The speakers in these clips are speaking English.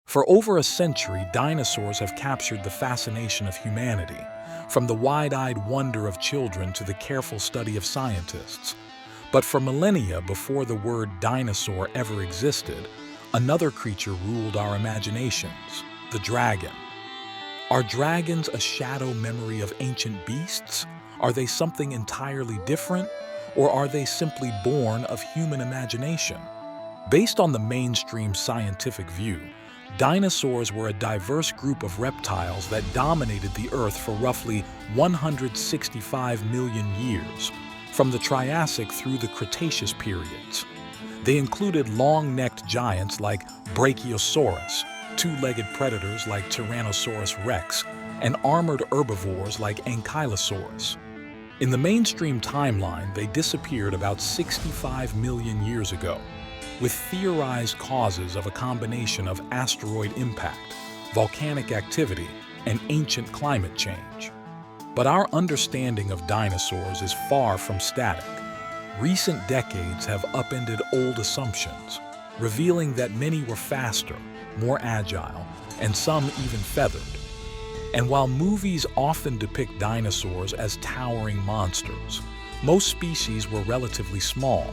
For over a century, dinosaurs have captured the fascination of humanity, from the wide-eyed wonder of children to the careful study of scientists. But for millennia before the word dinosaur ever existed, another creature ruled our imaginations: the dragon. Are dragons a shadow memory of ancient beasts? Are they something entirely different? Or are they simply born of human imagination? Based on the mainstream scientific view, dinosaurs were a diverse group of reptiles that dominated the Earth for roughly 165 million years, from the Triassic through the Cretaceous periods. They included long-necked giants like Brachiosaurus, two-legged predators like Tyrannosaurus rex, and armored herbivores like Ankylosaurus. In the mainstream timeline, they disappeared about 65 million years ago, with theorized causes of a combination of asteroid impact, volcanic activity, and ancient climate change. But our understanding of dinosaurs is far from static. Recent decades have upended old assumptions, revealing that many were faster, more agile, and some even feathered. And while movies often depict dinosaurs as towering monsters, most species were relatively small,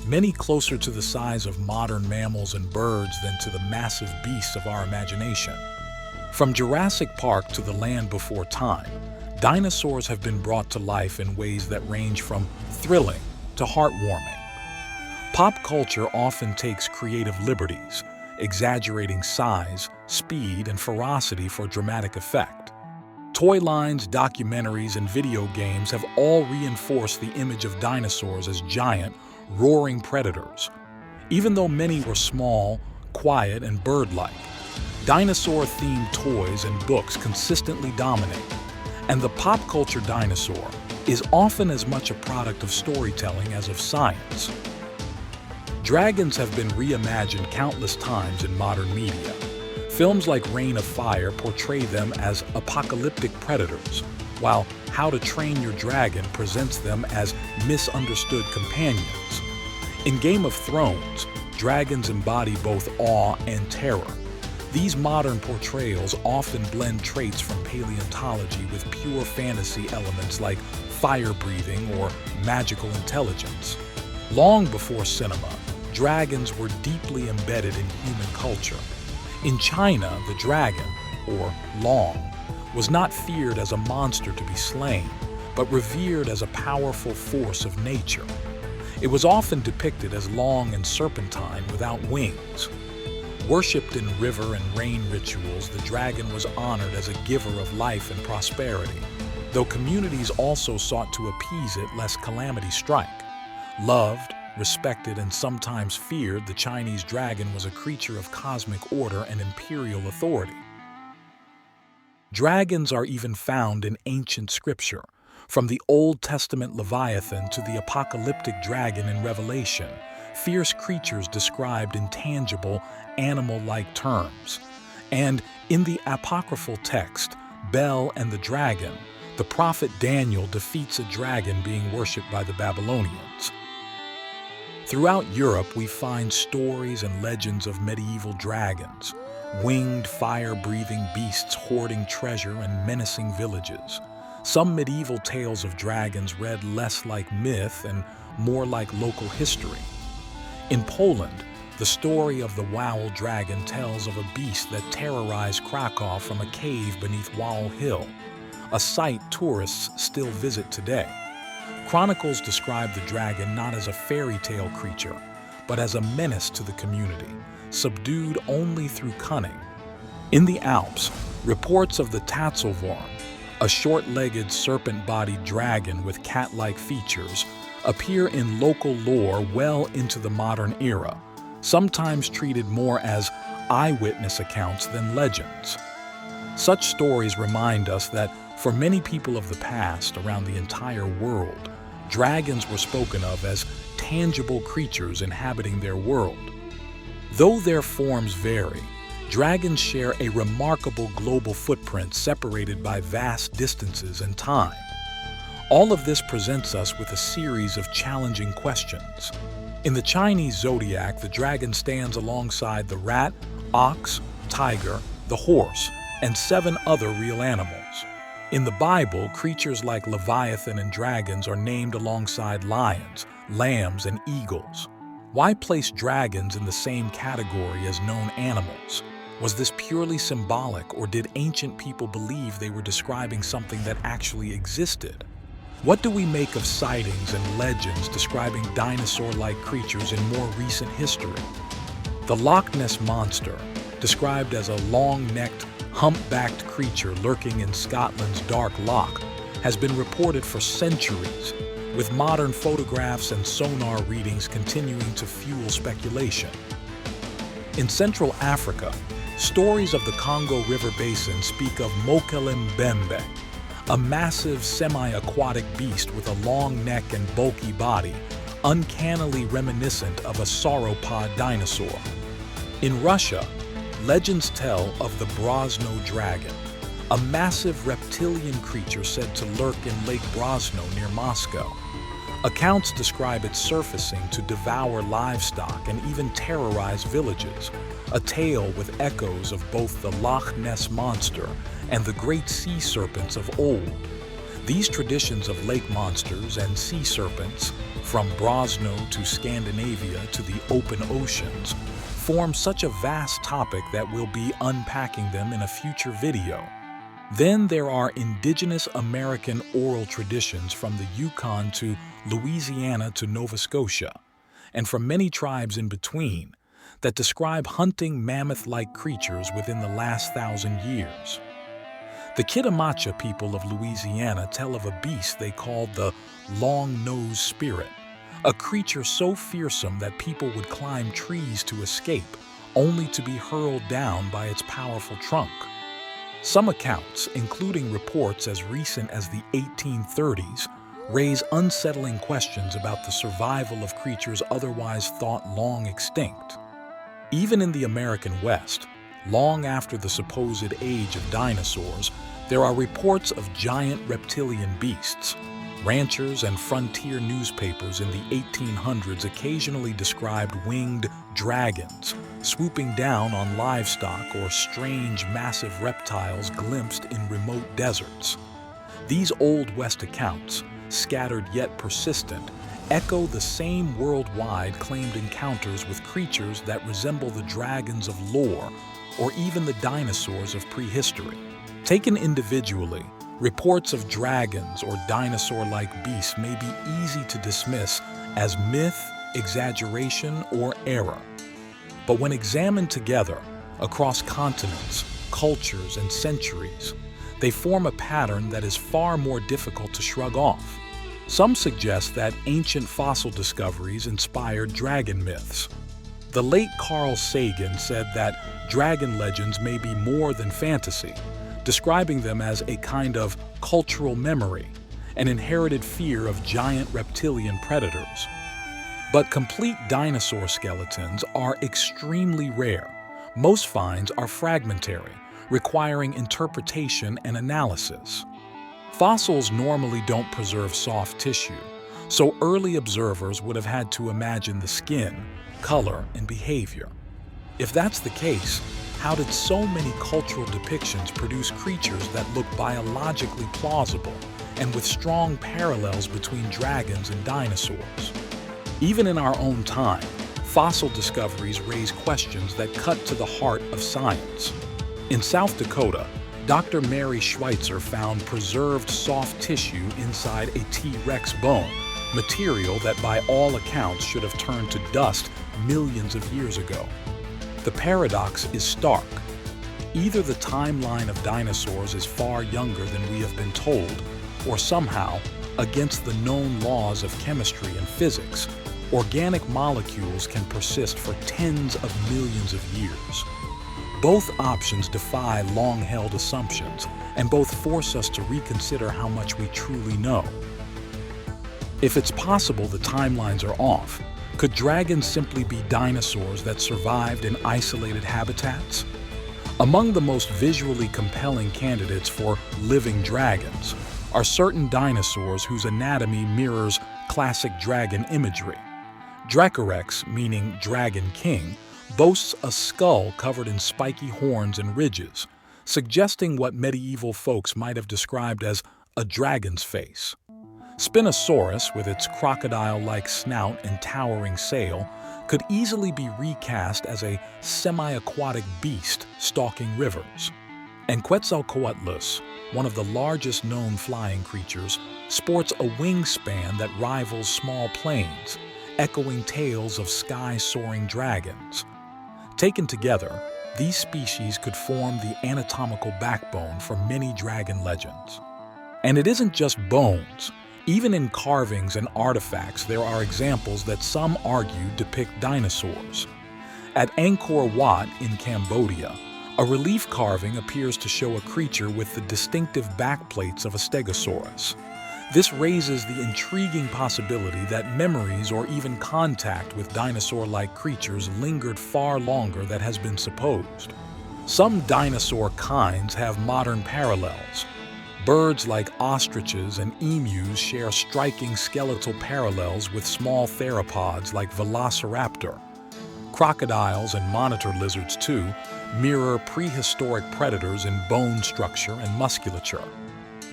many closer to the size of modern mammals and birds than to the massive beasts of our imagination. From Jurassic Park to the land before time, dinosaurs have been brought to life in ways that range from thrilling to heartwarming. Pop culture often takes creative liberties, exaggerating size, speed, and ferocity for dramatic effect. Toy lines, documentaries, and video games have all reinforced the image of dinosaurs as giant, roaring predators. Even though many were small, quiet, and bird-like, dinosaur-themed toys and books consistently dominate, and the pop culture dinosaur is often as much a product of storytelling as of science. Dragons have been reimagined countless times in modern media. Films like Reign of Fire portray them as apocalyptic predators, while How to Train Your Dragon presents them as misunderstood companions. In Game of Thrones, dragons embody both awe and terror. These modern portrayals often blend traits from paleontology with pure fantasy elements like fire-breathing or magical intelligence. Long before cinema, dragons were deeply embedded in human culture. In China, the dragon, or long, was not feared as a monster to be slain, but revered as a powerful force of nature. It was often depicted as long and serpentine without wings. Worshipped in river and rain rituals, the dragon was honored as a giver of life and prosperity, though communities also sought to appease it lest calamity strike. Loved, respected, and sometimes feared, the Chinese dragon was a creature of cosmic order and imperial authority. Dragons are even found in ancient scripture, from the Old Testament Leviathan to the apocalyptic dragon in Revelation, fierce creatures described in tangible, animal-like terms. And in the apocryphal text, Bel and the Dragon, the prophet Daniel defeats a dragon being worshipped by the Babylonians. Throughout Europe, we find stories and legends of medieval dragons, winged, fire-breathing beasts hoarding treasure and menacing villages. Some medieval tales of dragons read less like myth and more like local history. In Poland, the story of the Wawel dragon tells of a beast that terrorized Krakow from a cave beneath Wawel Hill, a site tourists still visit today. Chronicles describe the dragon not as a fairy tale creature, but as a menace to the community, subdued only through cunning. In the Alps, reports of the Tatzelworm, a short-legged, serpent-bodied dragon with cat-like features, appear in local lore well into the modern era, sometimes treated more as eyewitness accounts than legends. Such stories remind us that for many people of the past around the entire world, dragons were spoken of as tangible creatures inhabiting their world. Though their forms vary, dragons share a remarkable global footprint separated by vast distances and time. All of this presents us with a series of challenging questions. In the Chinese zodiac, the dragon stands alongside the rat, ox, tiger, the horse, and 7 other real animals. In the Bible, creatures like Leviathan and dragons are named alongside lions, lambs, and eagles. Why place dragons in the same category as known animals? Was this purely symbolic, or did ancient people believe they were describing something that actually existed? What do we make of sightings and legends describing dinosaur-like creatures in more recent history? The Loch Ness Monster, described as a long-necked, humpbacked creature lurking in Scotland's Dark Loch, has been reported for centuries, with modern photographs and sonar readings continuing to fuel speculation. In Central Africa, stories of the Congo River Basin speak of Mokele-mbembe, a massive semi-aquatic beast with a long neck and bulky body, uncannily reminiscent of a sauropod dinosaur. In Russia, legends tell of the Brosno dragon, a massive reptilian creature said to lurk in Lake Brosno near Moscow. Accounts describe it surfacing to devour livestock and even terrorize villages, a tale with echoes of both the Loch Ness Monster and the great sea serpents of old. These traditions of lake monsters and sea serpents, from Brosno to Scandinavia to the open oceans, form such a vast topic that we'll be unpacking them in a future video. Then there are indigenous American oral traditions from the Yukon to Louisiana to Nova Scotia, and from many tribes in between, that describe hunting mammoth-like creatures within the last 1,000 years. The Kittimacha people of Louisiana tell of a beast they called the long-nosed spirit, a creature so fearsome that people would climb trees to escape, only to be hurled down by its powerful trunk. Some accounts, including reports as recent as the 1830s, raise unsettling questions about the survival of creatures otherwise thought long extinct. Even in the American West, long after the supposed age of dinosaurs, there are reports of giant reptilian beasts. Ranchers and frontier newspapers in the 1800s occasionally described winged dragons, swooping down on livestock, or strange, massive reptiles glimpsed in remote deserts. These Old West accounts, scattered yet persistent, echo the same worldwide claimed encounters with creatures that resemble the dragons of lore, or even the dinosaurs of prehistory. Taken individually, reports of dragons or dinosaur-like beasts may be easy to dismiss as myth, exaggeration, or error. But when examined together, across continents, cultures, and centuries, they form a pattern that is far more difficult to shrug off. Some suggest that ancient fossil discoveries inspired dragon myths. The late Carl Sagan said that dragon legends may be more than fantasy, describing them as a kind of cultural memory, an inherited fear of giant reptilian predators. But complete dinosaur skeletons are extremely rare. Most finds are fragmentary, requiring interpretation and analysis. Fossils normally don't preserve soft tissue, so early observers would have had to imagine the skin, color, and behavior. If that's the case, how did so many cultural depictions produce creatures that look biologically plausible and with strong parallels between dragons and dinosaurs? Even in our own time, fossil discoveries raise questions that cut to the heart of science. In South Dakota, Dr. Mary Schweitzer found preserved soft tissue inside a T-Rex bone, material that by all accounts should have turned to dust millions of years ago. The paradox is stark. Either the timeline of dinosaurs is far younger than we have been told, or somehow, against the known laws of chemistry and physics, organic molecules can persist for tens of millions of years. Both options defy long-held assumptions, and both force us to reconsider how much we truly know. If it's possible the timelines are off, could dragons simply be dinosaurs that survived in isolated habitats? Among the most visually compelling candidates for living dragons are certain dinosaurs whose anatomy mirrors classic dragon imagery. Dracorex, meaning dragon king, boasts a skull covered in spiky horns and ridges, suggesting what medieval folks might have described as a dragon's face. Spinosaurus, with its crocodile-like snout and towering sail, could easily be recast as a semi-aquatic beast stalking rivers. And Quetzalcoatlus, one of the largest known flying creatures, sports a wingspan that rivals small planes, echoing tales of sky-soaring dragons. Taken together, these species could form the anatomical backbone for many dragon legends. And it isn't just bones. Even in carvings and artifacts, there are examples that some argue depict dinosaurs. At Angkor Wat in Cambodia, a relief carving appears to show a creature with the distinctive backplates of a stegosaurus. This raises the intriguing possibility that memories or even contact with dinosaur-like creatures lingered far longer than has been supposed. Some dinosaur kinds have modern parallels. Birds like ostriches and emus share striking skeletal parallels with small theropods like velociraptor. Crocodiles and monitor lizards, too, mirror prehistoric predators in bone structure and musculature.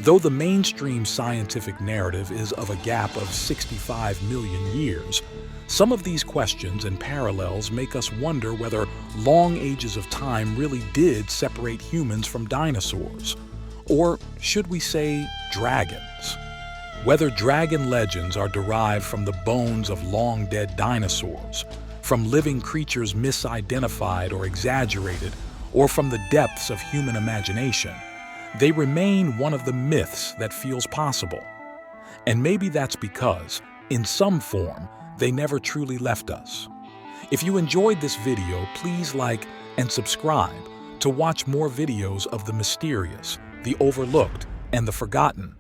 Though the mainstream scientific narrative is of a gap of 65 million years, some of these questions and parallels make us wonder whether long ages of time really did separate humans from dinosaurs. Or should we say dragons? Whether dragon legends are derived from the bones of long-dead dinosaurs, from living creatures misidentified or exaggerated, or from the depths of human imagination, they remain one of the myths that feels possible. And maybe that's because, in some form, they never truly left us. If you enjoyed this video, please like and subscribe to watch more videos of the mysterious, the overlooked, and the forgotten.